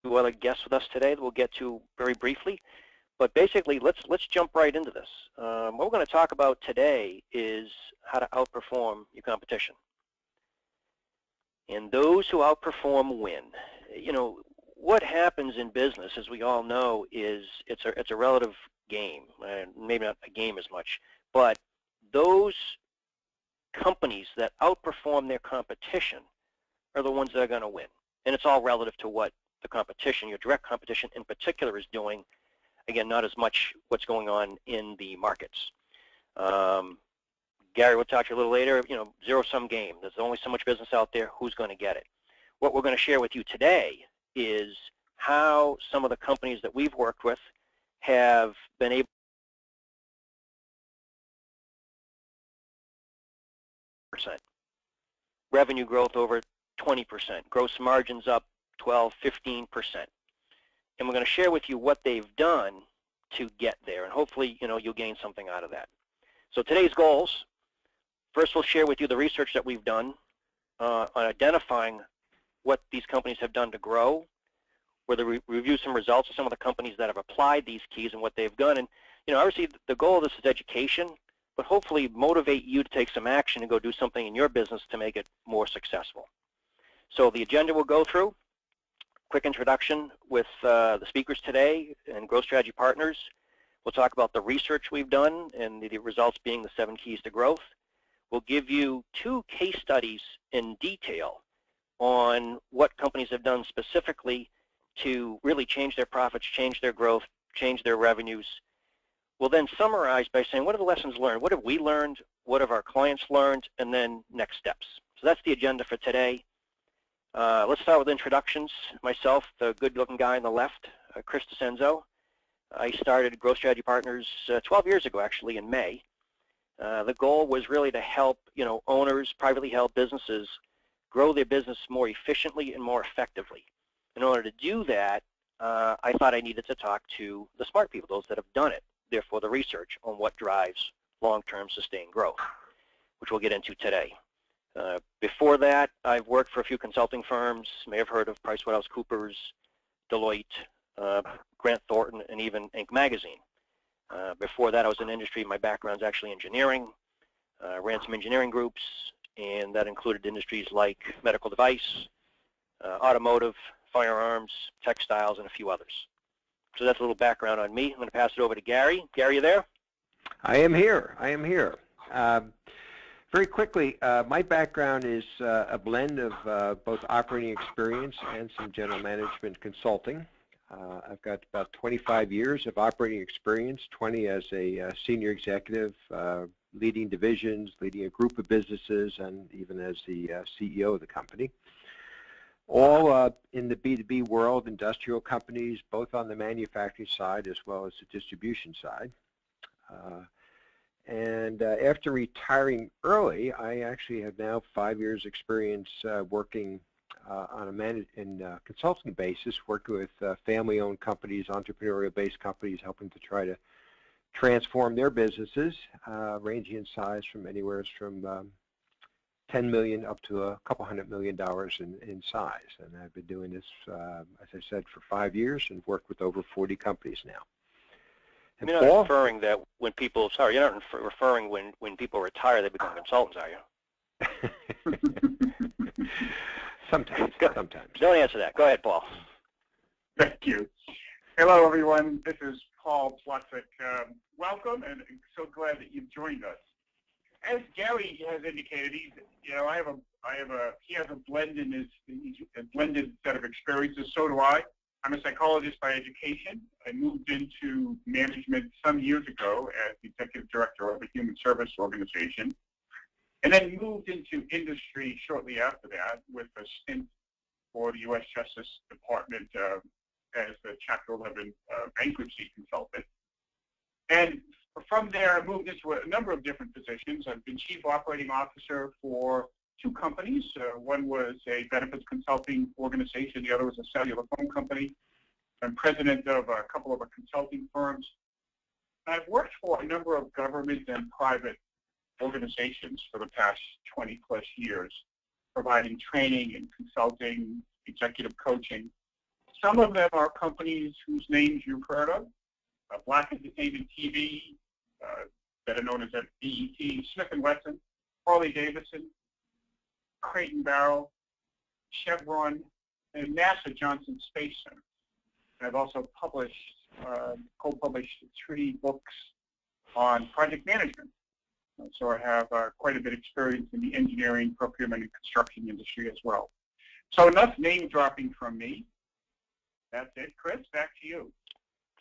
Two other guests with us today that we'll get to very briefly. But basically, let's jump right into this. What we're going to talk about today is how to outperform your competition. And those who outperform win. You know, what happens in business, as we all know, is it's a relative game. Maybe not a game as much, but those companies that outperform their competition are the ones that are going to win. And it's all relative to what the competition, your direct competition in particular, is doing. Again, not as much what's going on in the markets. Gary will talk to you a little later, you know, zero-sum game. There's only so much business out there. Who's going to get it? What we're going to share with you today is how some of the companies that we've worked with have been able to revenue growth over 20%, gross margins up 12, 15%. And we're going to share with you what they've done to get there, and hopefully, you know, you'll gain something out of that. So today's goals: first, we'll share with you the research that we've done on identifying what these companies have done to grow. We'll review some results of some of the companies that have applied these keys and what they've done. And you know, obviously, the goal of this is education, but hopefully motivate you to take some action and go do something in your business to make it more successful. So the agenda we'll go through: quick introduction with the speakers today and Growth Strategy Partners. We'll talk about the research we've done and the results being the 7 keys to growth. We'll give you 2 case studies in detail on what companies have done specifically to really change their profits, change their growth, change their revenues. We'll then summarize by saying, what are the lessons learned? What have we learned? What have our clients learned? And then next steps. So that's the agenda for today. Let's start with introductions. Myself, the good-looking guy on the left, Chris DeCenzo. I started Growth Strategy Partners 12 years ago, actually, in May. The goal was really to help, you know, owners, privately held businesses grow their business more efficiently and more effectively. In order to do that, I thought I needed to talk to the smart people, those that have done it, therefore the research on what drives long-term sustained growth, which we'll get into today. Before that, I've worked for a few consulting firms. You may have heard of PricewaterhouseCoopers, Deloitte, Grant Thornton, and even Inc. magazine. Before that, I was in industry. My background's actually engineering. Ran some engineering groups, and that included industries like medical device, automotive, firearms, textiles, and a few others. So that's a little background on me. I'm going to pass it over to Gary. Gary, you there? I am here. I am here. Very quickly, my background is a blend of both operating experience and some general management consulting. I've got about 25 years of operating experience, 20 as a senior executive, leading divisions, leading a group of businesses, and even as the CEO of the company. All in the B2B world, industrial companies, both on the manufacturing side as well as the distribution side. And after retiring early, I actually have now 5 years experience working on a consulting basis, working with family-owned companies, entrepreneurial-based companies, helping to try to transform their businesses, ranging in size from anywhere from $10 million up to a couple $100 million in size. And I've been doing this, as I said, for 5 years and worked with over 40 companies now. And you're not referring that when people, sorry, you're not referring when people retire, they become consultants, are you? Sometimes. Sometimes. Don't answer that. Go ahead, Paul. Thank you. Hello, everyone. This is Paul Plutzik. Welcome, and I'm so glad that you've joined us. As Gary has indicated, he has a blended set of experiences. So do I. I'm a psychologist by education. I moved into management some years ago as the executive director of a human service organization, and then moved into industry shortly after that with a stint for the U.S. Justice Department as the Chapter 11 bankruptcy consultant. And from there, I moved into a number of different positions. I've been chief operating officer for 2 companies. One was a benefits consulting organization. The other was a cellular phone company. I'm president of a couple of consulting firms. I've worked for a number of government and private organizations for the past 20-plus years, providing training and consulting, executive coaching, Some of them are companies whose names you've heard of. Black Entertainment TV, better known as BET, Smith & Wesson, Harley Davidson, Crate and Barrel, Chevron, and NASA Johnson Space Center. I've also co-published 3 books on project management. So I have quite a bit of experience in the engineering, procurement, and construction industry as well. So enough name dropping from me. That's it. Chris, back to you.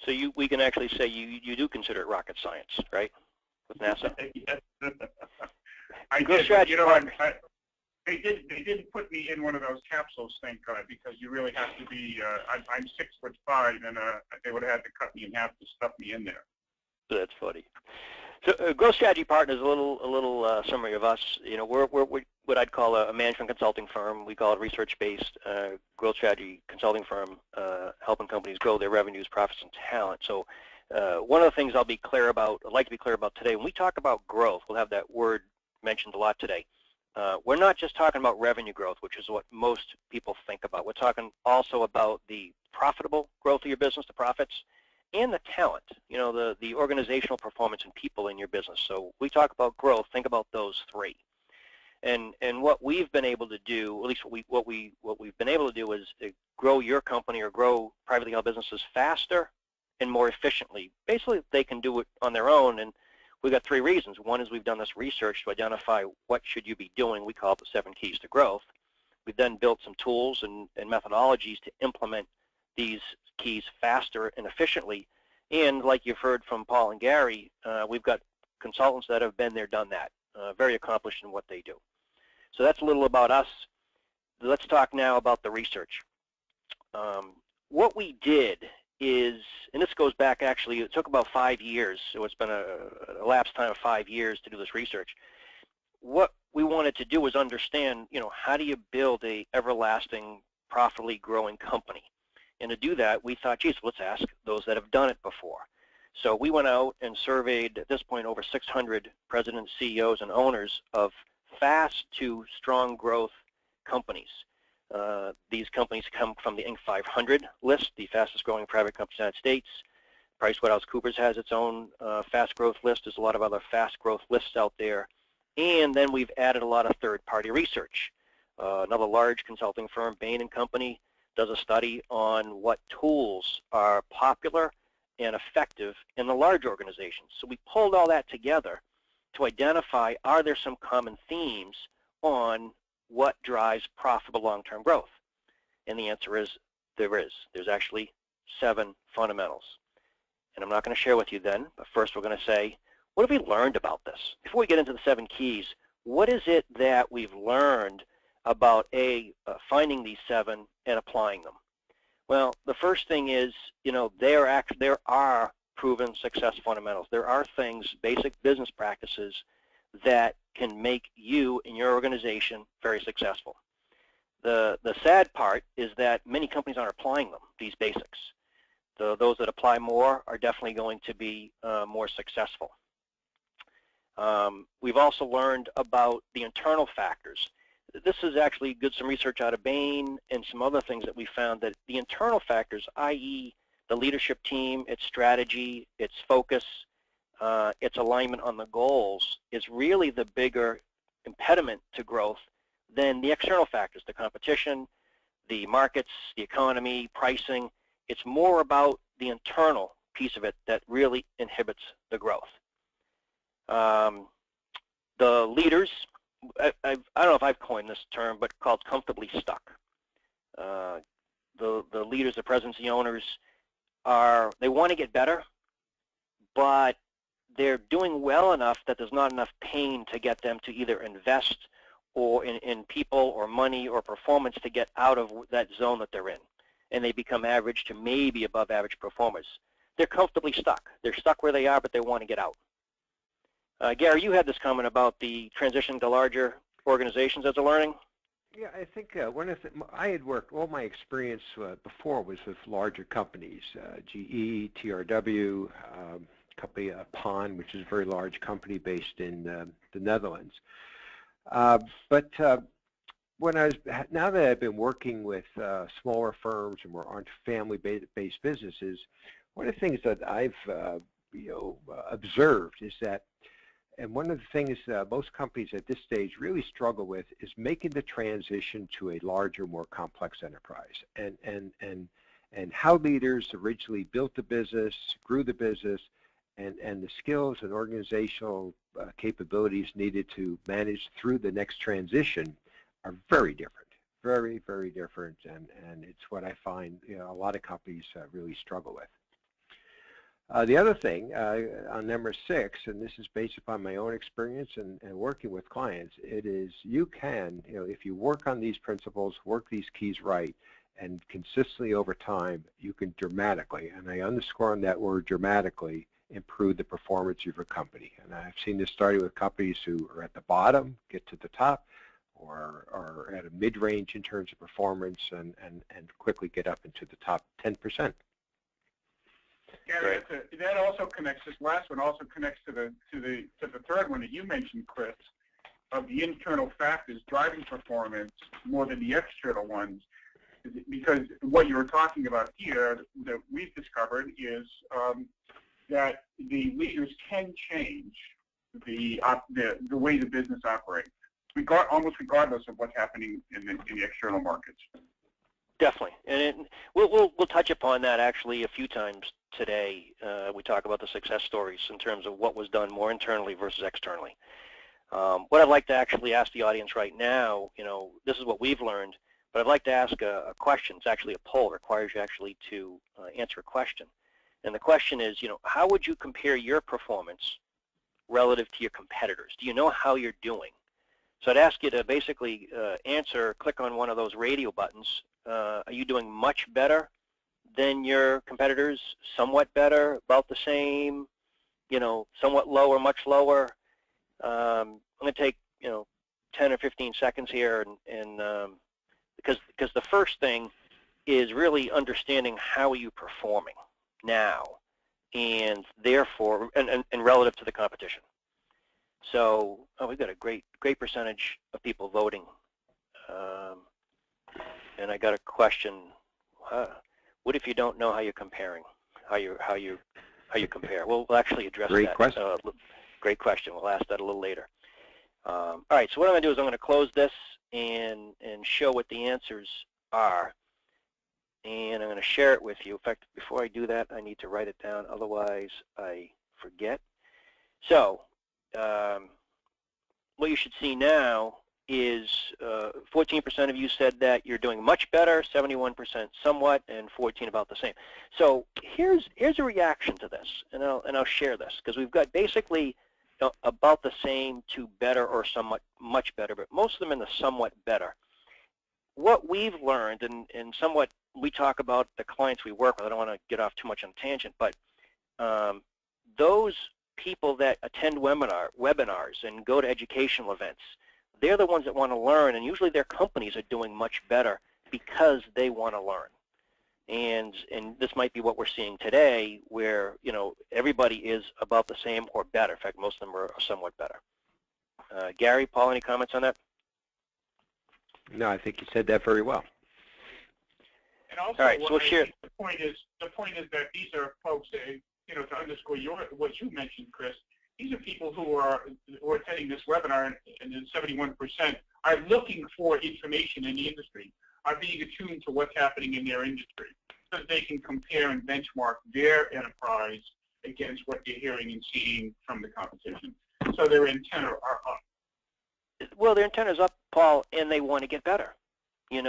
So we can actually say you do consider it rocket science, right, with NASA? Yes. I did. But, you know, they didn't put me in one of those capsules, thank God, because you really have to be. I'm 6'5", and they would have had to cut me in half to stuff me in there. That's funny. So, Growth Strategy Partners, a little summary of us. You know, we're what I'd call a management consulting firm. We call it research-based growth strategy consulting firm, helping companies grow their revenues, profits, and talent. So, one of the things I'd like to be clear about today, when we talk about growth, we'll have that word mentioned a lot today. We're not just talking about revenue growth, which is what most people think about. We're talking also about the profitable growth of your business, the profits, and the talent, you know, the organizational performance and people in your business. So we talk about growth, think about those 3. And what we've been able to do, at least what we've been able to do is grow your company or grow privately held businesses faster and more efficiently. Basically, they can do it on their own, and we've got 3 reasons. One is we've done this research to identify what should you be doing. We call it the 7 keys to growth. We've then built some tools and methodologies to implement these keys faster and efficiently. And like you've heard from Paul and Gary, we've got consultants that have been there, done that, very accomplished in what they do. So that's a little about us. Let's talk now about the research. What we did is, and this goes back actually, it took about 5 years, so it's been a elapsed time of 5 years to do this research. What we wanted to do was understand, you know, how do you build a everlasting, profitably growing company? And to do that, we thought, geez, let's ask those that have done it before. So we went out and surveyed, at this point, over 600 presidents, CEOs, and owners of fast to strong growth companies. These companies come from the Inc. 500 list, the fastest growing private companies in the United States. PricewaterhouseCoopers has its own fast growth list. There's a lot of other fast growth lists out there. And then we've added a lot of third-party research. Another large consulting firm, Bain & Company, does a study on what tools are popular and effective in the large organizations. So we pulled all that together to identify, are there some common themes on what drives profitable long-term growth? And the answer is there is. There's actually 7 fundamentals. And I'm not going to share with you then, but first we're going to say, what have we learned about this? Before we get into the 7 keys, what is it that we've learned about finding these 7 and applying them? Well, the first thing is, you know, there are proven success fundamentals. There are things, basic business practices, that can make you and your organization very successful. The sad part is that many companies aren't applying them, these basics. Those that apply more are definitely going to be more successful. We've also learned about the internal factors. This is actually some research out of Bain and some other things that we found, that the internal factors, i.e. the leadership team, its strategy, its focus, its alignment on the goals, is really the bigger impediment to growth than the external factors, the competition, the markets, the economy, pricing. It's more about the internal piece of it that really inhibits the growth. The leaders, I don't know if I've coined this term, but called comfortably stuck. The leaders, the presidents, the owners, they want to get better, but they're doing well enough that there's not enough pain to get them to either invest or in people or money or performance to get out of that zone that they're in. And they become average to maybe above average performers. They're comfortably stuck. They're stuck where they are, but they want to get out. Gary, you had this comment about the transition to larger organizations as a learning. Yeah, I think I had worked, all my experience before was with larger companies, GE, TRW, company PON, which is a very large company based in the Netherlands. But now that I've been working with smaller firms and we're on family-based businesses, one of the things that I've observed is that, and one of the things most companies at this stage really struggle with is making the transition to a larger, more complex enterprise, and how leaders originally built the business, grew the business, and the skills and organizational capabilities needed to manage through the next transition are very different, very, very different, and it's what I find a lot of companies really struggle with. The other thing on number 6, and this is based upon my own experience and working with clients, it is you can, if you work on these principles, work these keys right, and consistently over time, you can dramatically, and I underscore on that word dramatically, improve the performance of your company. And I've seen this starting with companies who are at the bottom, get to the top, or are at a mid-range in terms of performance, and quickly get up into the top 10%. Gary, that also connects. This last one also connects to the third one that you mentioned, Chris, of the internal factors driving performance more than the external ones. Because what you were talking about here that we've discovered is that the leaders can change the way the business operates, almost regardless of what's happening in the external markets. Definitely, and we'll touch upon that actually a few times today. We talk about the success stories in terms of what was done more internally versus externally. What I'd like to actually ask the audience right now, this is what we've learned, but I'd like to ask a question. It's actually a poll. It requires you actually to answer a question. And the question is, how would you compare your performance relative to your competitors? Do you know how you're doing? So I'd ask you to basically click on one of those radio buttons. Are you doing much better than your competitors? Somewhat better? About the same? Somewhat lower? Much lower? I'm going to take 10 or 15 seconds here, and because the first thing is really understanding how are you performing now, and therefore, and relative to the competition. So we've got a great percentage of people voting, and I got a question. What if you don't know how you're comparing? How you compare? We'll actually address great that. Question. Great question. We'll ask that a little later. All right. So what I'm going to do is I'm going to close this and show what the answers are. And I'm going to share it with you. In fact, before I do that, I need to write it down. Otherwise, I forget. So what you should see now is 14% of you said that you're doing much better, 71% somewhat, and 14% about the same. So here's a reaction to this, and I'll share this, because we've got basically about the same to better or somewhat much better, but most of them in the somewhat better. What we've learned, and somewhat we talk about the clients we work with, I don't want to get off too much on a tangent, but those people that attend webinars and go to educational events, they're the ones that want to learn, and usually their companies are doing much better because they want to learn. And this might be what we're seeing today, where everybody is about the same or better. In fact, most of them are somewhat better. Gary, Paul, any comments on that? No, I think you said that very well. And also, all right, so we'll share. The point is that these are folks, to underscore what you mentioned, Chris. These are people who are attending this webinar, and then 71% are looking for information in the industry, are being attuned to what's happening in their industry, so that they can compare and benchmark their enterprise against what they're hearing and seeing from the competition. So their antenna are up. Well, their antenna is up, Paul, and they want to get better. Yeah.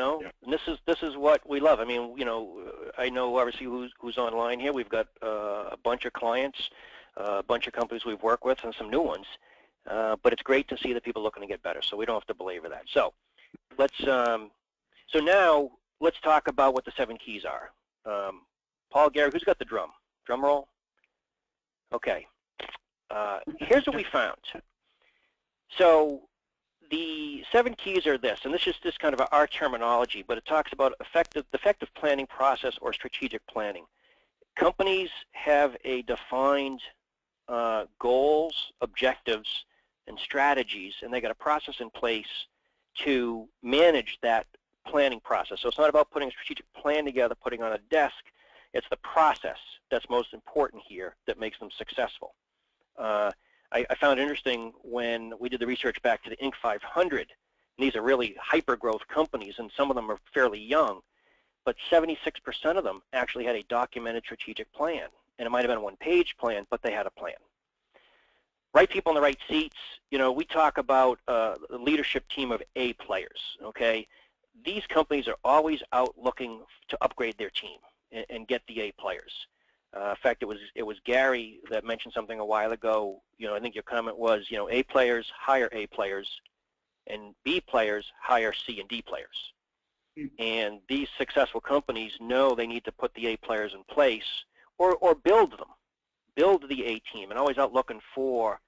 And this is what we love. I mean, I know obviously who's online here. We've got a bunch of clients, a bunch of companies we've worked with, and some new ones. But it's great to see that people are looking to get better. So we don't have to belabor that. So so now let's talk about what the 7 keys are. Paul, Gary, who's got the drum? Drum roll. Okay. Here's what we found. So the 7 keys are this, and this is just kind of our terminology, but it talks about effective planning process or strategic planning. Companies have a defined goals, objectives, and strategies, and they got a process in place to manage that planning process. So it's not about putting a strategic plan together, putting on a desk. It's the process that's most important here that makes them successful. I found it interesting when we did the research back to the Inc. 500. And these are really hyper-growth companies, and some of them are fairly young, but 76% of them actually had a documented strategic plan. And it might have been a one-page plan, but they had a plan. Right people in the right seats. You know, we talk about a leadership team of A players, okay? These companies are always out looking to upgrade their team and get the A players. In fact, it was Gary that mentioned something a while ago. You know, I think your comment was, you know, A players hire A players, and B players hire C and D players. And these successful companies know they need to put the A players in place, or build them, build the A team, and always out looking for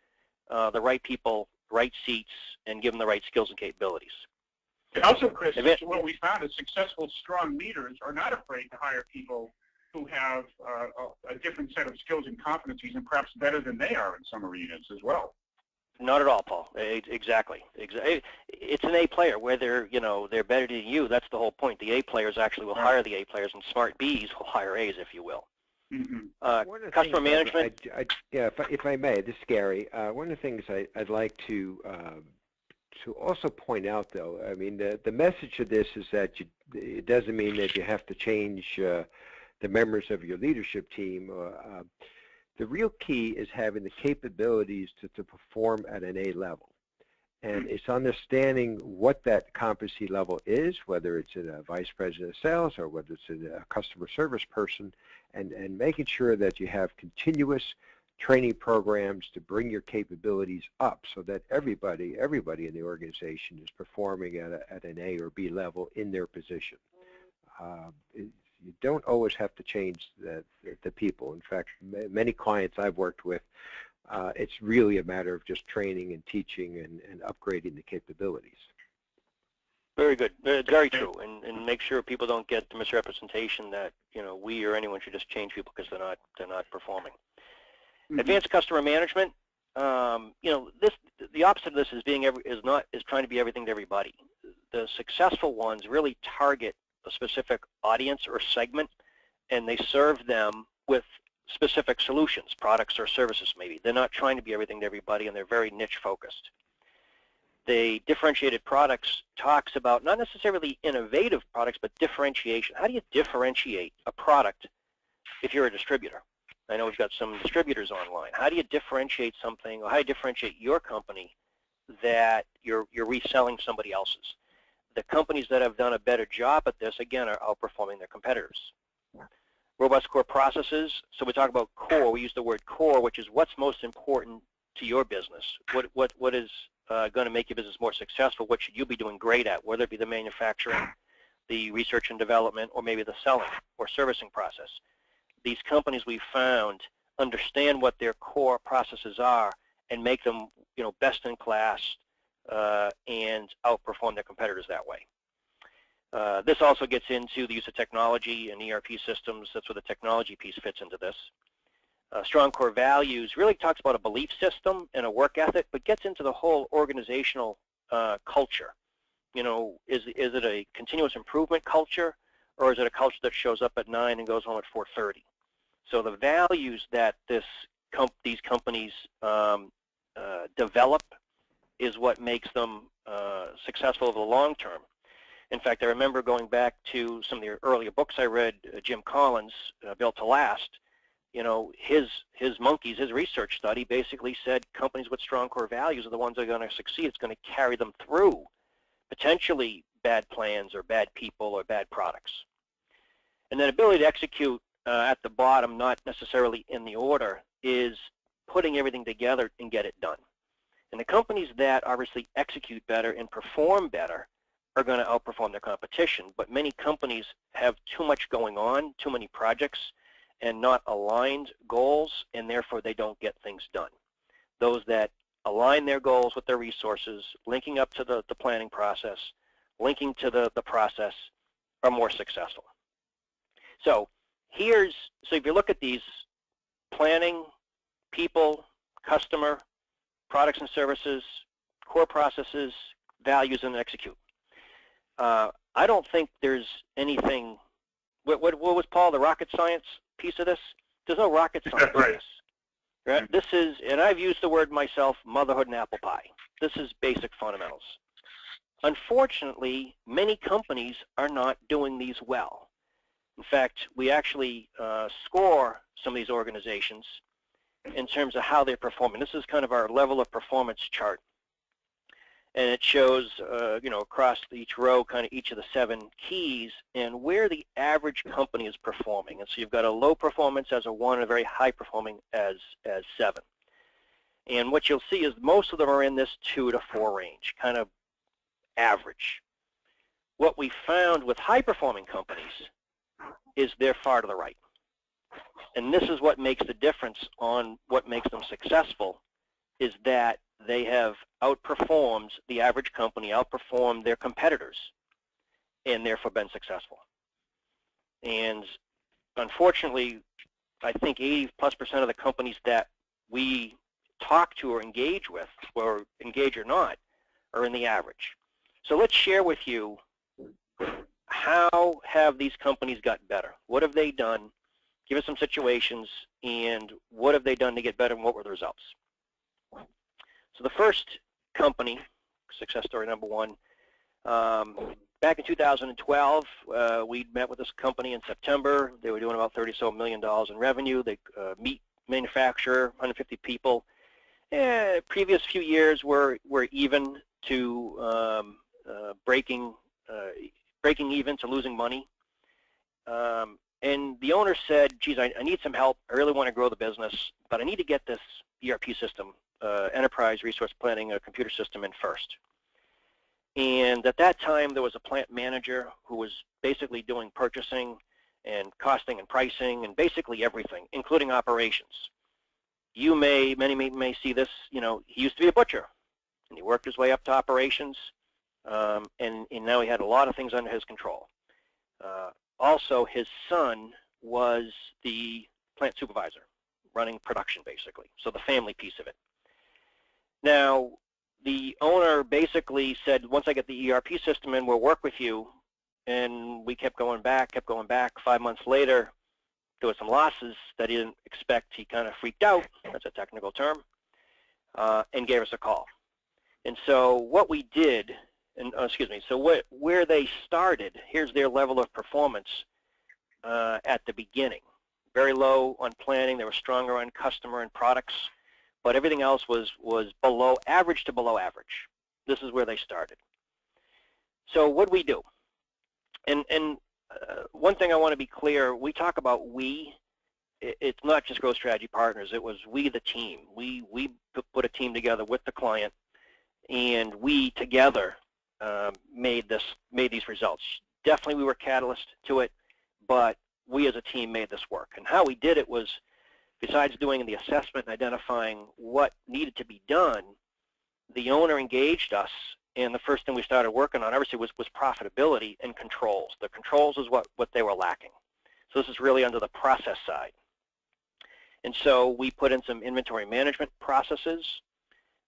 the right people, right seats, and give them the right skills and capabilities. And also, Chris, what we found is successful, strong leaders are not afraid to hire people who have a different set of skills and competencies, and perhaps better than they are in some arenas as well. Not at all, Paul. Exactly. It's an A player. Whether, you know, they're better than you, that's the whole point. The A players actually will hire the A players, and smart Bs will hire A's, if you will. Customer management. If I may, this is Gary. One of the things I'd like to also point out, though, I mean, the message of this is that it doesn't mean that you have to change the members of your leadership team. The real key is having the capabilities to perform at an A level. And it's understanding what that competency level is, whether it's in a vice president of sales or whether it's in a customer service person, and making sure that you have continuous training programs to bring your capabilities up so that everybody in the organization is performing at an A or B level in their position. You don't always have to change the people. In fact, many clients I've worked with, it's really a matter of just training and teaching and upgrading the capabilities. Very good. Very true. And make sure people don't get the misrepresentation that, you know, we or anyone should just change people because they're not performing. Advanced customer management. You know, the opposite of this is trying to be everything to everybody. The successful ones really target a specific audience or segment, and they serve them with specific solutions, products or services maybe. They're not trying to be everything to everybody, and they're very niche focused. The differentiated products talks about not necessarily innovative products, but differentiation. How do you differentiate a product if you're a distributor? I know we've got some distributors online. How do you differentiate something, or how do you differentiate your company that you're reselling somebody else's? The companies that have done a better job at this, again, are outperforming their competitors. Robust core processes. So we talk about core. We use the word core, which is what's most important to your business. What is going to make your business more successful? What should you be doing great at, whether it be the manufacturing, the research and development, or maybe the selling or servicing process. These companies we've found understand what their core processes are and make them, you know, best in class and outperform their competitors that way. This also gets into the use of technology and ERP systems. That's where the technology piece fits into this. Strong core values really talks about a belief system and a work ethic, but gets into the whole organizational culture. You know, is it a continuous improvement culture, or is it a culture that shows up at 9 and goes home at 4:30? So the values that these companies develop is what makes them successful over the long term. In fact, I remember going back to some of the earlier books I read, Jim Collins, Built to Last. You know, his monkeys, his research study basically said companies with strong core values are the ones that are going to succeed. It's going to carry them through potentially bad plans or bad people or bad products. And then ability to execute at the bottom, not necessarily in the order, is putting everything together and get it done. And the companies that obviously execute better and perform better are going to outperform their competition. But many companies have too much going on, too many projects, and not aligned goals, and therefore they don't get things done. Those that align their goals with their resources, linking up to the planning process, linking to the process, are more successful. So if you look at these: planning, people, customer, products and services, core processes, values, and execute. I don't think there's anything. What was, Paul, the rocket science piece of this? There's no rocket science in this. Right? This is, and I've used the word myself, motherhood and apple pie. This is basic fundamentals. Unfortunately, many companies are not doing these well. In fact, we actually score some of these organizations in terms of how they're performing. This is kind of our level of performance chart. And it shows, across each row, kind of each of the 7 keys and where the average company is performing. And so you've got a low performance as a 1 and a very high performing as 7. And what you'll see is most of them are in this 2 to 4 range, kind of average. What we found with high performing companies is they're far to the right. And this is what makes the difference on what makes them successful, is that they have outperformed the average company, outperformed their competitors, and therefore been successful. And unfortunately, I think 80+% of the companies that we talk to or engage with, or engage or not, are in the average. So let's share with you, how have these companies gotten better? What have they done? Give us some situations, and what have they done to get better, and what were the results? So the first company, success story number 1, back in 2012, we met with this company in September. They were doing about $30 million in revenue. They meat manufacturer, 150 people. Previous few years were even to breaking even to losing money. And the owner said, geez, I need some help. I really want to grow the business, but I need to get this ERP system, enterprise resource planning, a computer system in first. And at that time, there was a plant manager who was basically doing purchasing and costing and pricing and basically everything, including operations. Many may see this, he used to be a butcher, and he worked his way up to operations, and now he had a lot of things under his control. Also, his son was the plant supervisor, running production basically, so the family piece of it. Now, the owner basically said, once I get the ERP system in, we'll work with you, and we kept going back. 5 months later, there were some losses that he didn't expect. He kind of freaked out, that's a technical term, and gave us a call. And so what we did, where they started, here's their level of performance at the beginning. Very low on planning. They were stronger on customer and products, but everything else was below average to below average. This is where they started. So what do we do? And one thing I want to be clear, we talk about we. It's not just Growth Strategy Partners. It was we, the team. We put a team together with the client, and we together made these results. Definitely we were catalyst to it, but we as a team made this work. And how we did it was, besides doing the assessment and identifying what needed to be done, the owner engaged us, and the first thing we started working on, obviously, was profitability and controls. The controls is what they were lacking. So this is really under the process side. And so we put in some inventory management processes,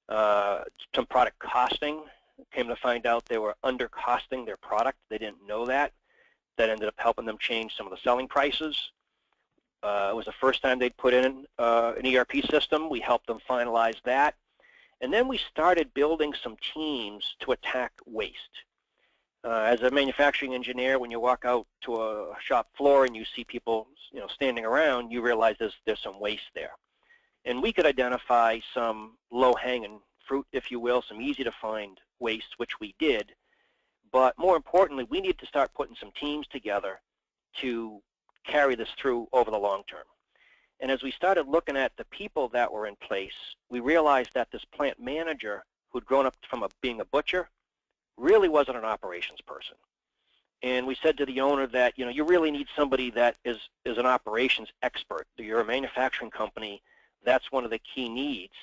some product costing. Came to find out they were undercosting their product. They didn't know that. That ended up helping them change some of the selling prices. It was the first time they'd put in an ERP system. We helped them finalize that. And then we started building some teams to attack waste. As a manufacturing engineer, when you walk out to a shop floor and you see people standing around, you realize there's some waste there. And we could identify some low-hanging fruit, if you will, some easy-to-find waste, which we did. But more importantly, we need to start putting some teams together to carry this through over the long term. And as we started looking at the people that were in place, we realized that this plant manager, who'd grown up from being a butcher, really wasn't an operations person. And we said to the owner that, you really need somebody that is an operations expert. You're a manufacturing company. That's one of the key needs.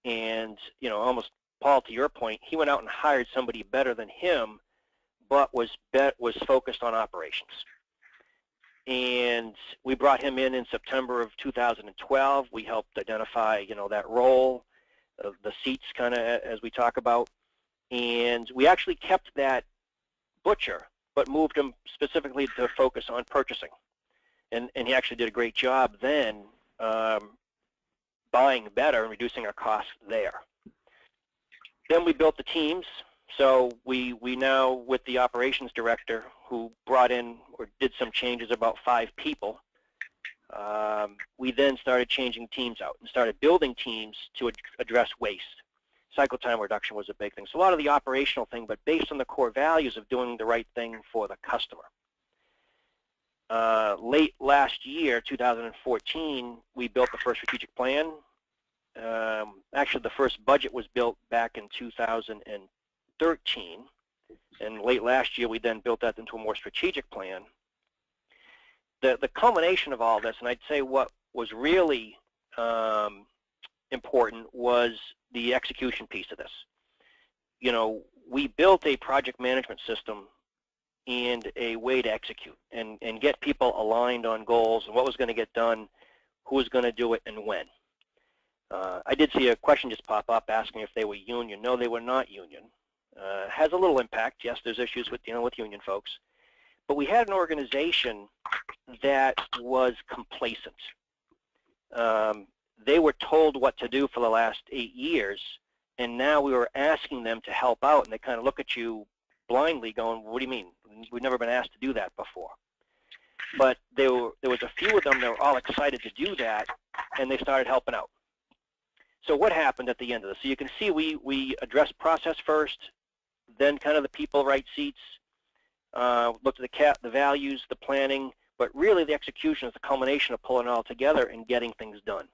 And, almost, Paul, to your point, he went out and hired somebody better than him, but was focused on operations. And we brought him in September of 2012. We helped identify, that role of the seats, kind of as we talk about. And we actually kept that butcher, but moved him specifically to focus on purchasing. And he actually did a great job then buying better and reducing our costs there. Then we built the teams. So we now, with the operations director who brought in or did some changes, about 5 people, we then started changing teams out and started building teams to address waste. Cycle time reduction was a big thing. So a lot of the operational thing, but based on the core values of doing the right thing for the customer. Late last year, 2014, we built the first strategic plan. Actually, the first budget was built back in 2013, and late last year we then built that into a more strategic plan. The culmination of all this, and I'd say what was really important, was the execution piece of this. You know, we built a project management system and a way to execute and get people aligned on goals and what was going to get done, who was going to do it, and when. I did see a question just pop up asking if they were union. No, they were not union. Has a little impact. Yes, there's issues with dealing with union folks. But we had an organization that was complacent. They were told what to do for the last 8 years, and now we were asking them to help out, and they kind of look at you blindly going, what do you mean? We've never been asked to do that before. But there was a few of them that were all excited to do that, and they started helping out. So what happened at the end of this? So you can see we addressed process first, then kind of the people right seats, looked at the values, the planning, but really the execution is the culmination of pulling it all together and getting things done.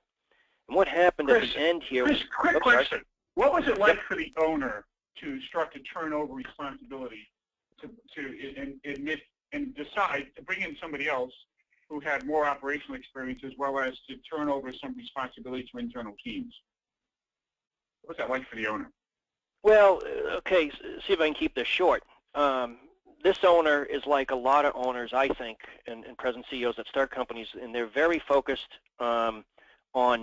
And what happened at the end here? Chris, quick question. What was it like for the owner to start to turn over responsibility to admit and decide to bring in somebody else who had more operational experience, as well as to turn over some responsibility to internal teams? What's that like for the owner? Well, okay, see if I can keep this short. This owner is like a lot of owners, I think, and present CEOs that start companies, and they're very focused on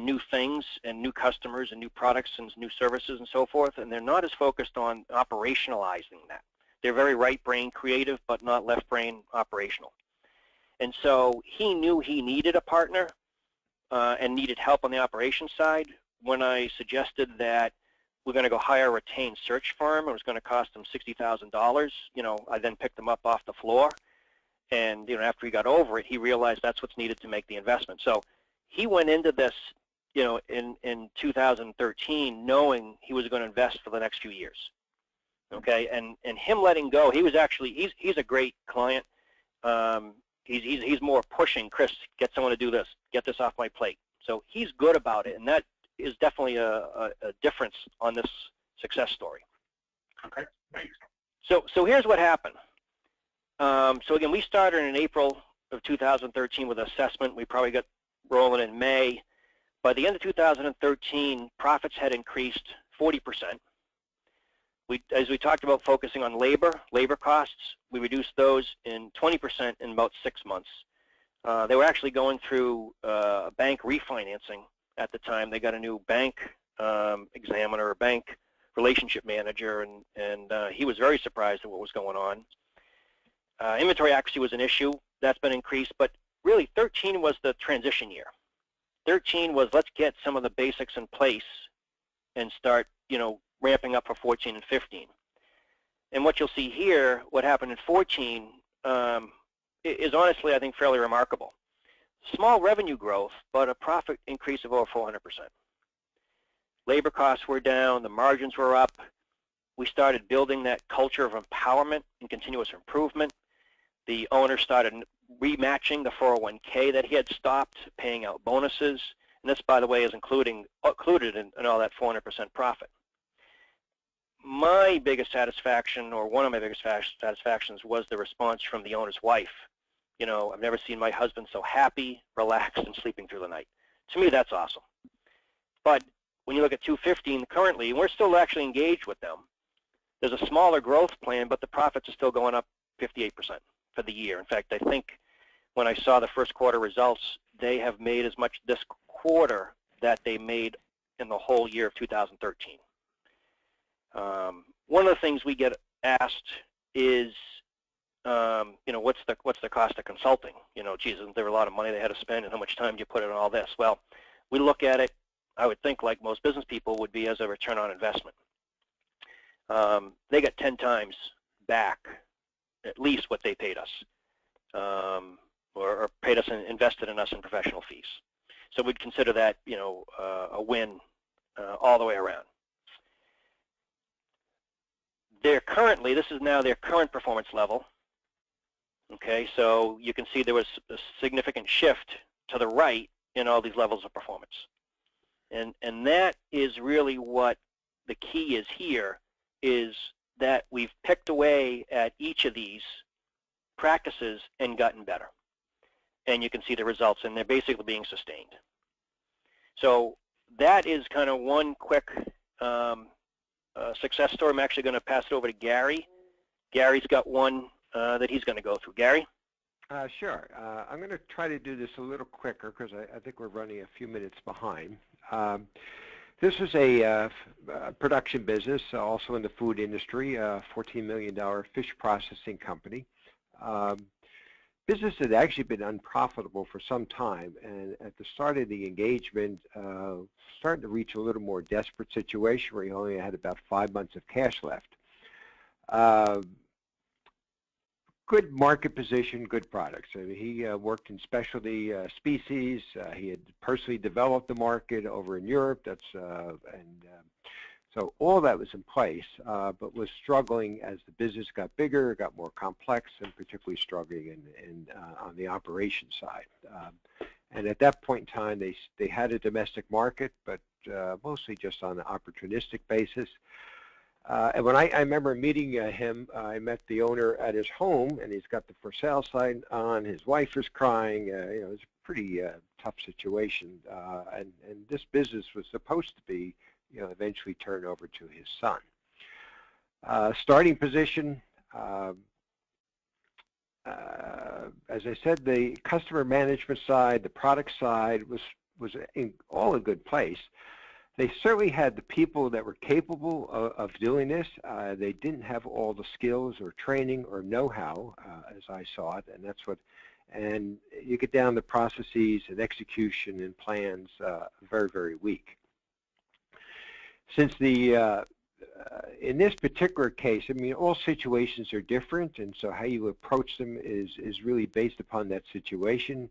new things and new customers and new products and new services and so forth, and they're not as focused on operationalizing that. They're very right-brain creative, but not left-brain operational. And so he knew he needed a partner and needed help on the operations side. When I suggested that we're going to go hire a retained search firm, it was going to cost him $60,000. You know, I then picked him up off the floor, and you know, after he got over it, he realized that's what's needed to make the investment. So he went into this, you know, in 2013, knowing he was going to invest for the next few years. Okay, and him letting go, he was actually he's a great client. He's more pushing, Chris, get someone to do this, get this off my plate. So he's good about it, and that is definitely a difference on this success story. Okay, thanks. So here's what happened. So again, we started in April of 2013 with assessment. We probably got rolling in May. By the end of 2013, profits had increased 40%. As we talked about focusing on labor costs, we reduced those in 20% in about 6 months. They were actually going through a bank refinancing at the time. They got a new bank examiner, a bank relationship manager, and he was very surprised at what was going on. Inventory accuracy was an issue. That's been increased, but really 13 was the transition year. 13 was let's get some of the basics in place and start, you know, ramping up for 14 and 15. And what you'll see here, what happened in 14, is honestly, I think, fairly remarkable. Small revenue growth, but a profit increase of over 400%. Labor costs were down, the margins were up. We started building that culture of empowerment and continuous improvement. The owner started rematching the 401k that he had stopped, paying out bonuses. And this, by the way, is included in all that 400% profit. My biggest satisfaction, or one of my biggest satisfactions, was the response from the owner's wife. You know, I've never seen my husband so happy, relaxed, and sleeping through the night. To me, that's awesome. But when you look at 215 currently, and we're still actually engaged with them, there's a smaller growth plan, but the profits are still going up 58% for the year. In fact, I think when I saw the first quarter results, they have made as much this quarter that they made in the whole year of 2013. one of the things we get asked is, what's the cost of consulting? Geez, isn't there a lot of money they had to spend, and how much time do you put in all this? Well, we look at it, I would think, like most business people would be, as a return on investment. They got 10 times back, at least, what they paid us, or paid us and invested in us in professional fees. So we'd consider that, a win all the way around. This is now their current performance level. Okay, so you can see there was a significant shift to the right in all these levels of performance. And that is really what the key is here, is that we've picked away at each of these practices and gotten better. And you can see the results, and they're basically being sustained. So that is kind of one quick success story. I'm actually going to pass it over to Gary. Gary's got one that he's going to go through. Gary? Sure. I'm going to try to do this a little quicker because I think we're running a few minutes behind. This is a production business, also in the food industry, a $14 million fish processing company. Business had actually been unprofitable for some time, and at the start of the engagement, starting to reach a little more desperate situation where he only had about 5 months of cash left. Good market position, good products. I mean, he worked in specialty species. He had personally developed the market over in Europe. So all that was in place, but was struggling as the business got bigger, got more complex, and particularly struggling on the operations side. And at that point in time, they had a domestic market, but mostly just on an opportunistic basis. And when I remember meeting him, I met the owner at his home, and he's got the for sale sign on. His wife is crying. It was a pretty tough situation. And this business was supposed to be, eventually turned over to his son. Starting position, as I said, the customer management side, the product side was all in good place. They certainly had the people that were capable of doing this. They didn't have all the skills or training or know-how, as I saw it, and you get down to processes and execution and plans, very, very weak. Since in this particular case, I mean, all situations are different, and so how you approach them is really based upon that situation.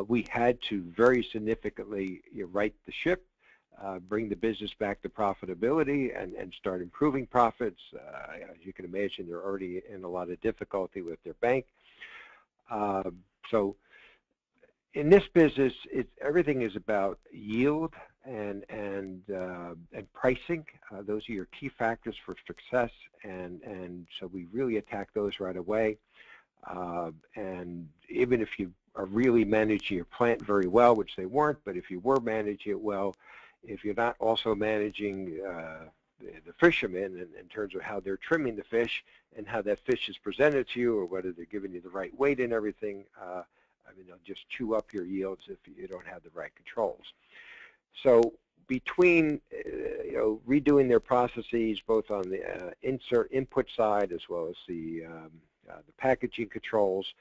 We had to very significantly right the ship, bring the business back to profitability, and start improving profits. As you can imagine, they're already in a lot of difficulty with their bank. So in this business, everything is about yield and pricing. Those are your key factors for success, and so we really attack those right away. And even if you are really managing your plant very well, which they weren't, but if you were managing it well, if you're not also managing the fishermen in terms of how they're trimming the fish and how that fish is presented to you, or whether they're giving you the right weight and everything, I mean, they'll just chew up your yields if you don't have the right controls. So between redoing their processes both on the input side as well as the packaging controls,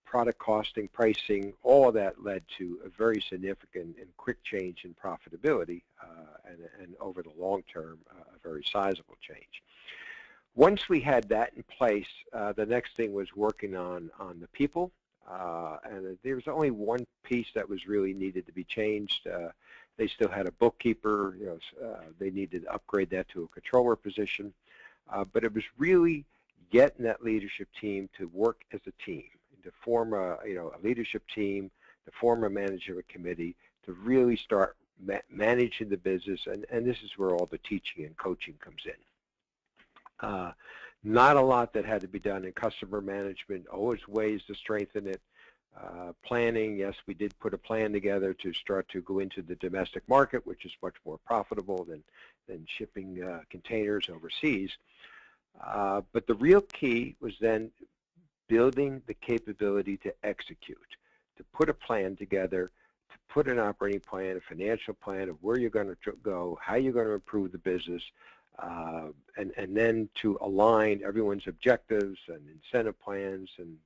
product costing, pricing, all of that led to a very significant and quick change in profitability, and over the long term, a very sizable change. Once we had that in place, the next thing was working on the people, and there was only one piece that was really needed to be changed. They still had a bookkeeper. They needed to upgrade that to a controller position, but it was really getting that leadership team to work as a team, to form a leadership team, to form a management committee, to really start managing the business, and this is where all the teaching and coaching comes in. Not a lot that had to be done in customer management, always ways to strengthen it. Planning, yes, we did put a plan together to start to go into the domestic market, which is much more profitable than shipping containers overseas. But the real key was then building the capability to execute, to put a plan together, to put an operating plan, a financial plan of where you're going to go, how you're going to improve the business, and then to align everyone's objectives and incentive plans, and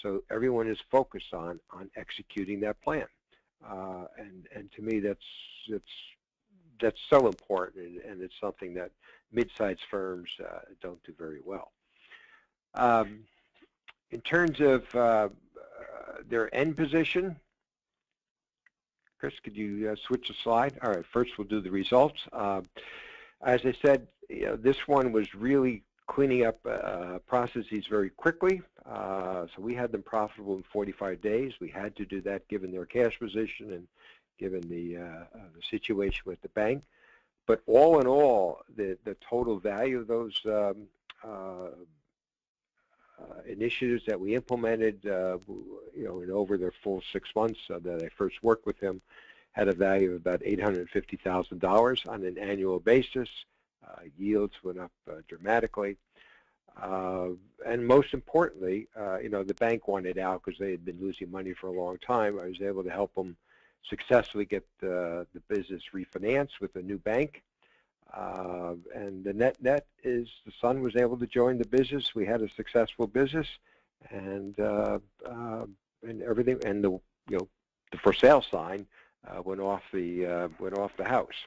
so everyone is focused on executing that plan. And to me, that's so important, and it's something that mid-sized firms don't do very well. In terms of their end position, Chris, could you switch the slide? All right, first we'll do the results. As I said, this one was really cleaning up processes very quickly. So we had them profitable in 45 days. We had to do that given their cash position and given the situation with the bank. But all in all, the total value of those initiatives that we implemented, in over their full 6 months that I first worked with him, had a value of about $850,000 on an annual basis. Yields went up dramatically. And most importantly, the bank wanted out because they had been losing money for a long time. I was able to help them successfully get the business refinanced with a new bank. And the net is the son was able to join the business. We had a successful business, and everything, and the for sale sign went off the house.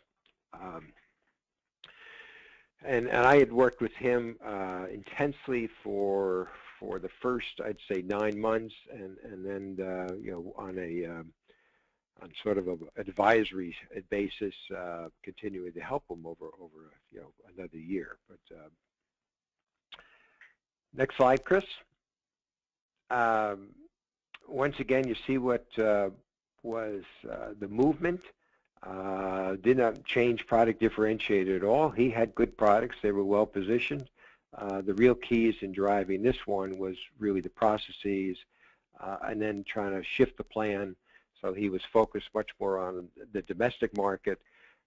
And I had worked with him intensely for the first, I'd say, 9 months, and then on sort of an advisory basis, continuing to help them over another year. But next slide, Chris. Once again, you see what was the movement. Did not change product differentiated at all. He had good products. They were well positioned. The real keys in driving this one was really the processes, and then trying to shift the plan. So he was focused much more on the domestic market.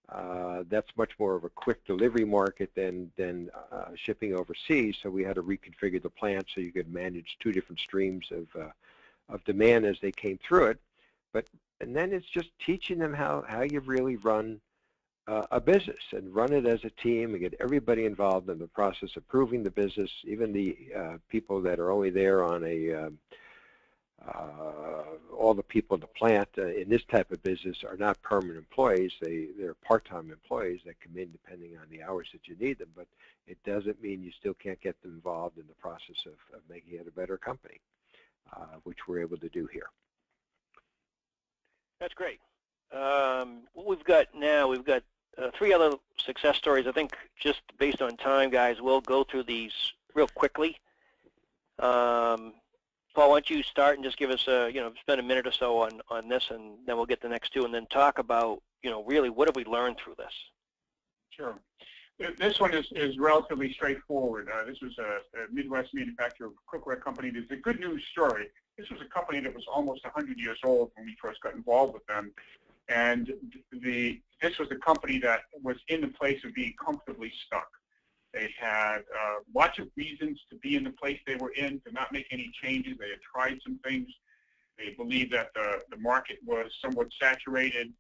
That's much more of a quick delivery market than shipping overseas. So we had to reconfigure the plant so you could manage 2 different streams of demand as they came through it. And then it's just teaching them how you really run a business, and run it as a team, and get everybody involved in the process of proving the business. Even the people that are only there on all the people in the plant in this type of business are not permanent employees. They're part-time employees that come in depending on the hours that you need them, but it doesn't mean you still can't get them involved in the process of making it a better company, which we're able to do here. That's great. What we've got now, we've got 3 other success stories. I think just based on time, guys, we'll go through these real quickly. Paul, why don't you start and just give us spend a minute or so on this, and then we'll get the next 2, and then talk about, really what have we learned through this? Sure. This one is relatively straightforward. This was a Midwest manufacturer of cookware company. There's a good news story. This was a company that was almost 100 years old when we first got involved with them. And this was a company that was in the place of being comfortably stuck. They had lots of reasons to be in the place they were in, to not make any changes. They had tried some things. They believed that the market was somewhat saturated.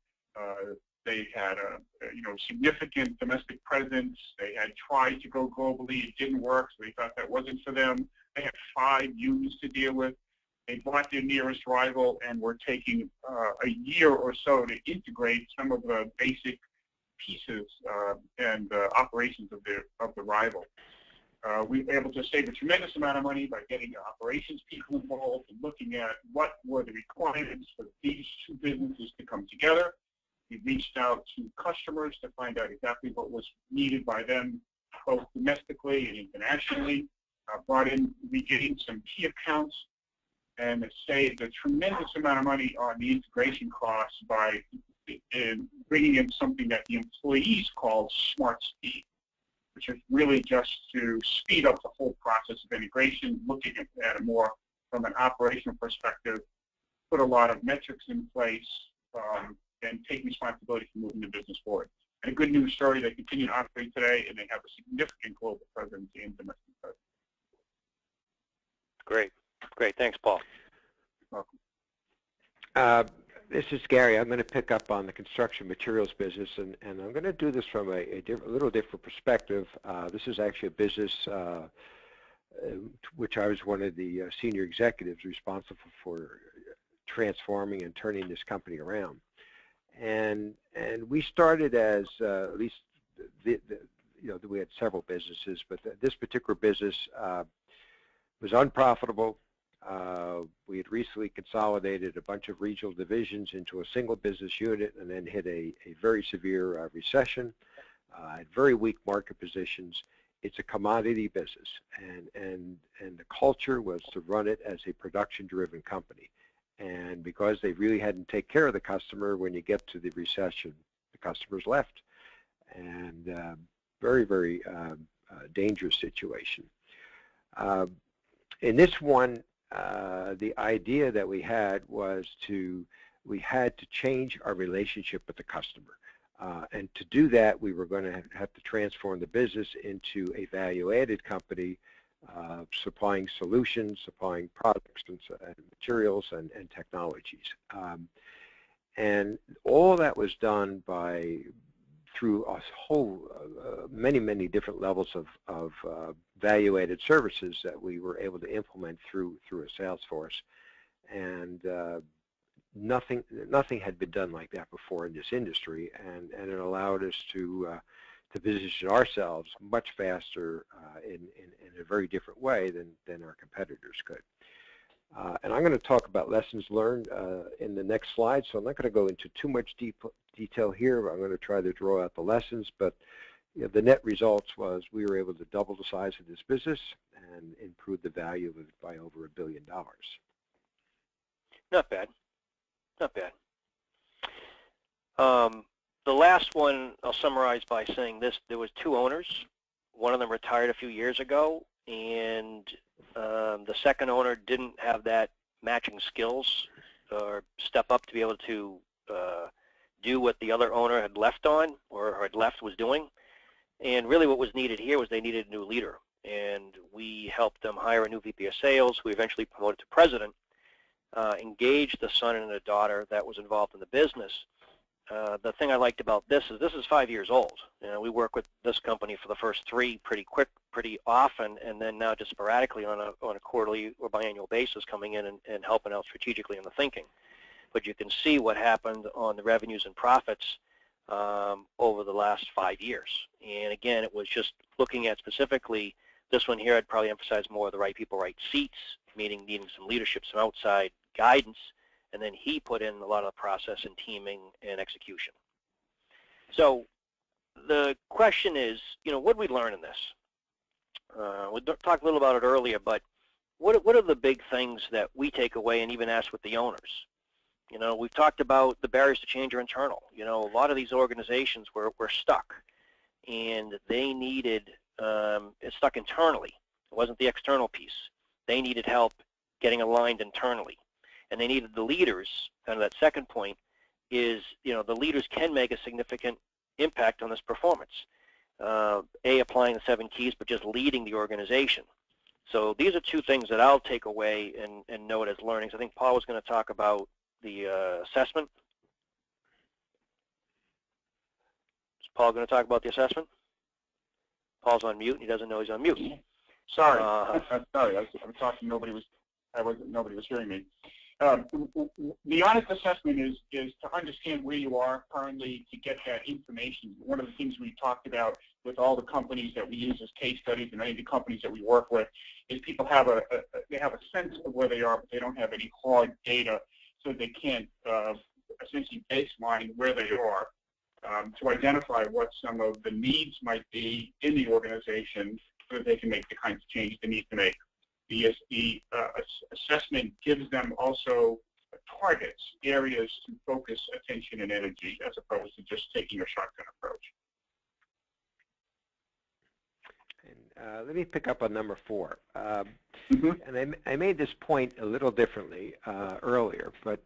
They had a significant domestic presence. They had tried to go globally. It didn't work, so they thought that wasn't for them. They had 5 unions to deal with. They bought their nearest rival and were taking a year or so to integrate some of the basic pieces and operations of the rival. We were able to save a tremendous amount of money by getting operations people involved and looking at what were the requirements for these 2 businesses to come together. We reached out to customers to find out exactly what was needed by them, both domestically and internationally. We gained some key accounts, and saved a tremendous amount of money on the integration costs by bringing in something that the employees call Smart Speed, which is really just to speed up the whole process of integration, looking at it more from an operational perspective, put a lot of metrics in place, and take responsibility for moving the business forward. And a good news story, they continue to operate today, and they have a significant global presence in domestic presence. Great. Great. Thanks, Paul. Welcome. This is Gary. I'm going to pick up on the construction materials business, and I'm going to do this from a little different perspective. This is actually a business which I was one of the senior executives responsible for transforming and turning this company around. And we started as at least we had several businesses, but this particular business was unprofitable. We had recently consolidated a bunch of regional divisions into a single business unit, and then hit a very severe recession. Had very weak market positions. It's a commodity business, and the culture was to run it as a production-driven company. And because they really hadn't taken care of the customer, when you get to the recession, the customers left, and very, very dangerous situation. In this one, the idea that we had was we had to change our relationship with the customer. And to do that, we were going to have to transform the business into a value-added company, supplying solutions, supplying products and materials and technologies. And all that was done through a whole many different levels of value-added services that we were able to implement through a sales force. And nothing had been done like that before in this industry, and it allowed us to position ourselves much faster in a very different way than our competitors could. And I'm going to talk about lessons learned in the next slide, so I'm not going to go into too much detail here. I'm going to try to draw out the lessons, but the net results was we were able to double the size of this business and improve the value of it by over $1 billion. Not bad. Not bad. The last one I'll summarize by saying this: there was 2 owners. One of them retired a few years ago, and the second owner didn't have that matching skills or step up to be able to do what the other owner had left on or had left was doing. And really what was needed here was they needed a new leader. And we helped them hire a new VP of sales, who we eventually promoted to president, engaged the son and the daughter that was involved in the business. The thing I liked about this is 5 years old. We work with this company for the first 3 pretty often, and then now just sporadically on a quarterly or biannual basis, coming in and helping out strategically in the thinking. But you can see what happened on the revenues and profits over the last 5 years. And again, it was just looking at specifically this one here. I'd probably emphasize more the right people, right seats, meaning needing some leadership, some outside guidance. And then he put in a lot of the process and teaming and execution. So the question is, what did we learn in this? We talked a little about it earlier, but what are the big things that we take away and even ask with the owners? We've talked about the barriers to change are internal. A lot of these organizations were stuck, and they needed, it's stuck internally. It wasn't the external piece. They needed help getting aligned internally. And they needed the leaders, kind of that second point, is, the leaders can make a significant impact on this performance. Applying the 7 keys, but just leading the organization. So these are 2 things that I'll take away and note as learnings. I think Paul was going to talk about the assessment. Is Paul going to talk about the assessment? Paul's on mute, and he doesn't know he's on mute. Sorry, sorry. I'm talking. Nobody was hearing me. The honest assessment is to understand where you are currently, to get that information. One of the things we talked about with all the companies that we use as case studies and many of the companies that we work with is people have a sense of where they are, but they don't have any hard data, so they can't essentially baseline where they are to identify what some of the needs might be in the organization so that they can make the kinds of change they need to make. The assessment gives them also targets, areas to focus attention and energy, as opposed to just taking a shotgun approach. And let me pick up on number 4. And I made this point a little differently earlier, but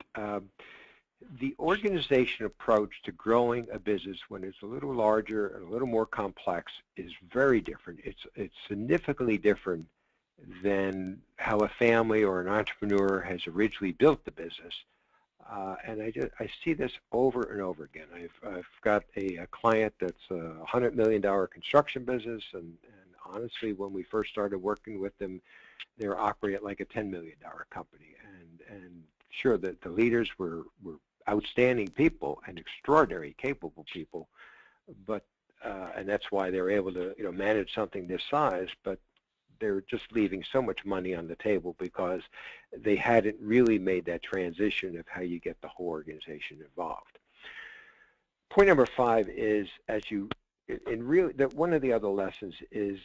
the organization approach to growing a business when it's a little larger and a little more complex is very different. It's significantly different than how a family or an entrepreneur has originally built the business. And I see this over and over again. I've got a client that's a $100 million construction business, and honestly, when we first started working with them, they were operating like a $10 million company. And sure, the leaders were outstanding people and extraordinary capable people, but and that's why they were able to manage something this size. But they're just leaving so much money on the table because they hadn't really made that transition of how you get the whole organization involved. Point number 5 is, one of the other lessons is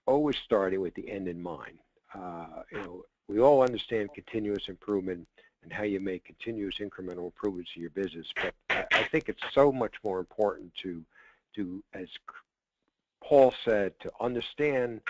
always starting with the end in mind. We all understand continuous improvement and how you make continuous incremental improvements to your business, but I think it's so much more important to, as Paul said, to understand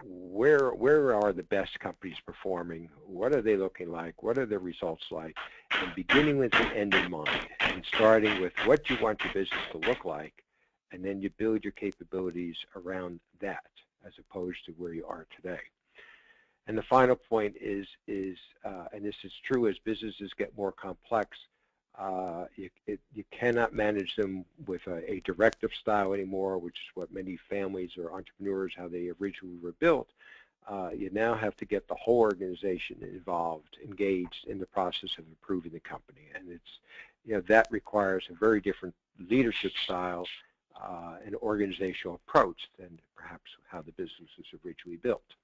where are the best companies performing, what are they looking like, what are the results like, and beginning with the end in mind and starting with what you want your business to look like, and then you build your capabilities around that as opposed to where you are today. And the final point is and this is true as businesses get more complex, you cannot manage them with a directive style anymore, which is what many families or entrepreneurs, how they originally were built. You now have to get the whole organization involved, engaged in the process of improving the company. And it's, that requires a very different leadership style and organizational approach than perhaps how the business was originally built.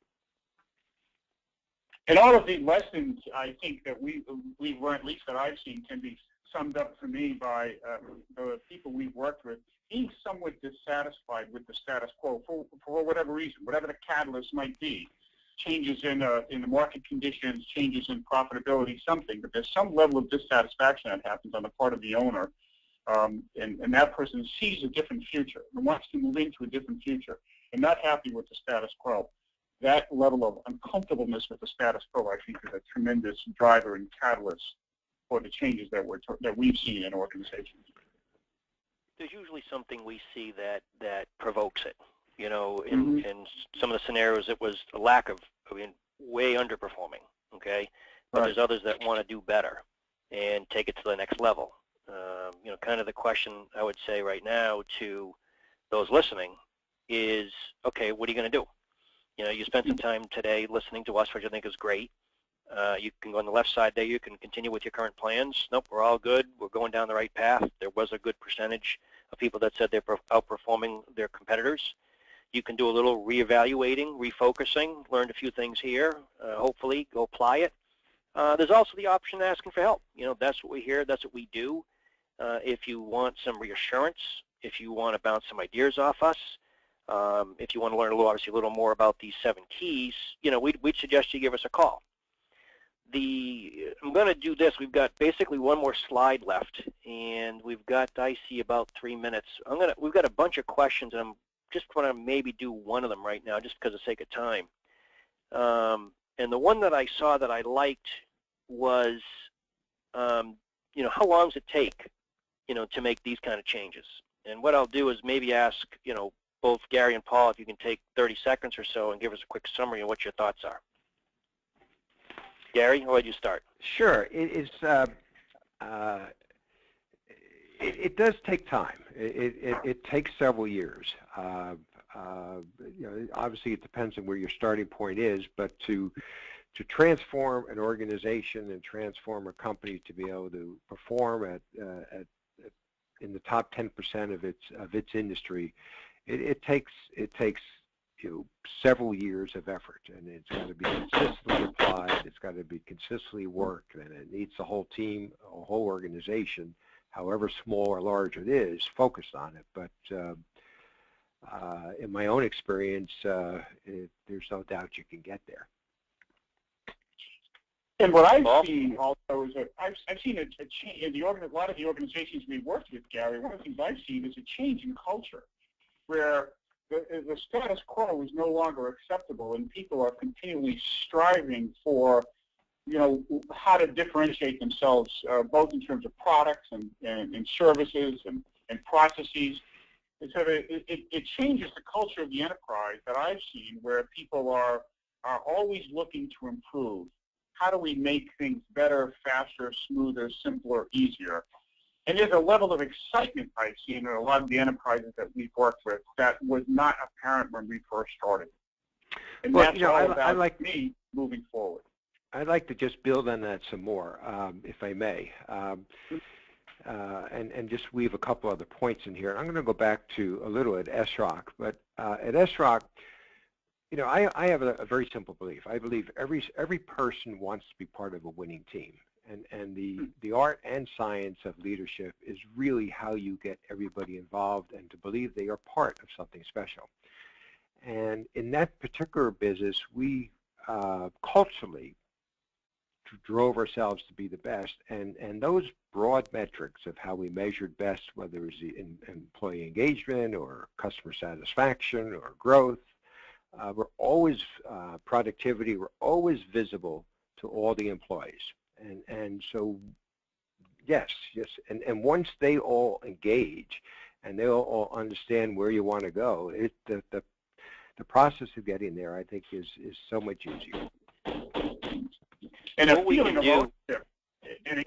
And all of the lessons, I think, that we've learned, at least that I've seen, can be summed up for me by the people we've worked with, being somewhat dissatisfied with the status quo for whatever reason, whatever the catalyst might be. Changes in the market conditions, changes in profitability, something, but there's some level of dissatisfaction that happens on the part of the owner, and that person sees a different future and wants to move into a different future and not happy with the status quo. That level of uncomfortableness with the status quo, I think, is a tremendous driver and catalyst for the changes that we've seen in organizations. There's usually something we see that provokes it. In some of the scenarios, it was a lack of, way underperforming. Okay, but there's others that want to do better and take it to the next level. Kind of the question I would say right now to those listening is, okay, what are you going to do? You spent some time today listening to us, which I think is great. You can go on the left side there. You can continue with your current plans. Nope, we're all good. We're going down the right path. There was a good percentage of people that said they're outperforming their competitors. You can do a little reevaluating, refocusing, learned a few things here. Hopefully, go apply it. There's also the option of asking for help. That's what we hear. That's what we do. If you want some reassurance, if you want to bounce some ideas off us, if you want to learn obviously a little more about these 7 keys, we'd suggest you give us a call. I'm going to do this. We've got basically one more slide left, and we've got, I see, about 3 minutes. We've got a bunch of questions, and I'm just going to maybe do one of them right now, just because of the sake of time. And the one that I saw that I liked was, how long does it take, to make these kind of changes? And what I'll do is maybe ask, both Gary and Paul, if you can take 30 seconds or so and give us a quick summary of what your thoughts are. Gary, how would you start? Sure. It does take time. It takes several years. Obviously, it depends on where your starting point is, but to transform an organization and transform a company to be able to perform in the top 10% of its industry, it takes several years of effort, and it's got to be consistently applied. It's got to be consistently worked, and it needs the whole team, a whole organization, however small or large it is, focused on it. But in my own experience, there's no doubt you can get there. And what I've seen also is that I've seen a change in a lot of the organizations we've worked with, Gary. One of the things I've seen is a change in culture, where the status quo is no longer acceptable, and people are continually striving for, how to differentiate themselves, both in terms of products and services and processes. And so it changes the culture of the enterprise that I've seen, where people are always looking to improve. how do we make things better, faster, smoother, simpler, easier? And there's a level of excitement I've seen in a lot of the enterprises that we've worked with that was not apparent when we first started. And well, that's all about me moving forward. I'd like to just build on that some more, if I may, and just weave a couple other points in here. I'm going to go back to a little at SROC, but at SROC, you know, I have a very simple belief. I believe every person wants to be part of a winning team, and the art and science of leadership is really how you get everybody involved and to believe they are part of something special. And in that particular business, we culturally drove ourselves to be the best, and those broad metrics of how we measured best, whether it was in employee engagement or customer satisfaction or growth, were always productivity, were always visible to all the employees. And so yes, and once they all engage and they all understand where you want to go, the process of getting there, I think, is so much easier. And a feeling of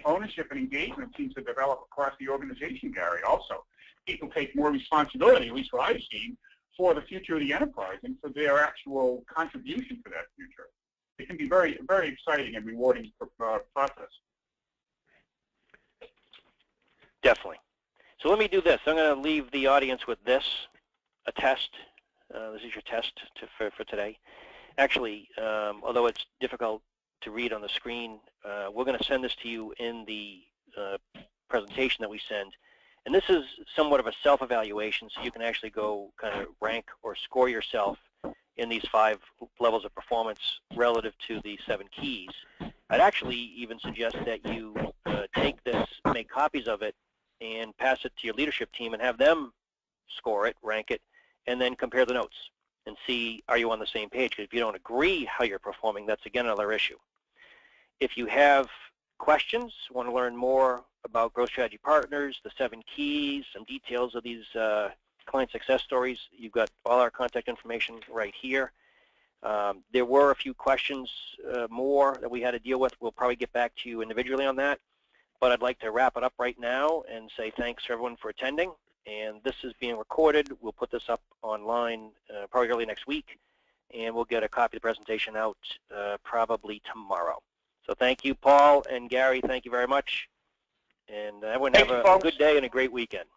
ownership and engagement seems to develop across the organization, Gary, also. People take more responsibility, at least what I've seen, for the future of the enterprise and for their actual contribution to that future. It can be very, very exciting and rewarding process. Definitely. So let me do this. I'm going to leave the audience with this, a test. This is your test for today. Actually, although it's difficult to read on the screen, we're going to send this to you in the presentation that we send. And this is somewhat of a self-evaluation, so you can actually go kind of rank or score yourself in these 5 levels of performance relative to the 7 keys. I'd actually even suggest that you take this, make copies of it, and pass it to your leadership team and have them score it, rank it, and then compare the notes and see, are you on the same page? Because if you don't agree how you're performing, that's again another issue. If you have questions, want to learn more about Growth Strategy Partners, the 7 keys, some details of these client success stories, you've got all our contact information right here. There were a few questions more that we had to deal with. We'll probably get back to you individually on that. But I'd like to wrap it up right now and say thanks to everyone for attending. And this is being recorded. We'll put this up online probably early next week. And we'll get a copy of the presentation out probably tomorrow. So thank you, Paul and Gary. Thank you very much. And everyone have a good day and a great weekend.